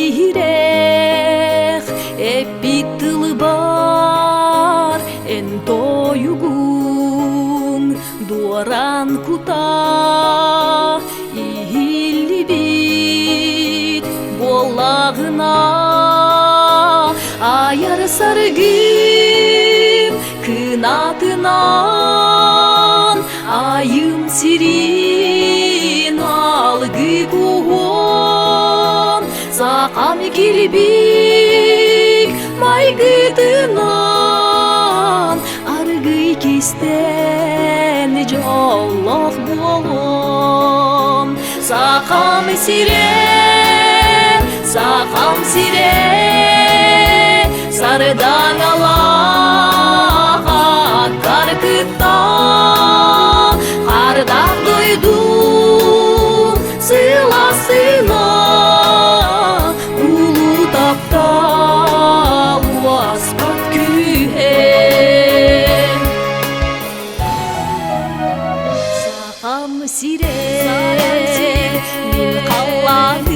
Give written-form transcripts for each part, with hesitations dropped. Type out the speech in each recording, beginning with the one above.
ирех эпитыл бар эн тоюгун дуаран кута ииллибит боллагына аяр саргым кынатынан айым сирин алгы кугон сакам килбик майгытынан аргы кистен жоллох болом сакам сире сарыдан алаға каркытта кардап дойдум сыйласына улутапта уаспат күйе сакам сире мен калладым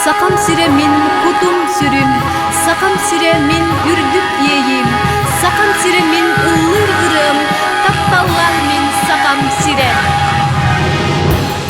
Сакам сире мин кутум сүрүм, сакам сире мин үрдүк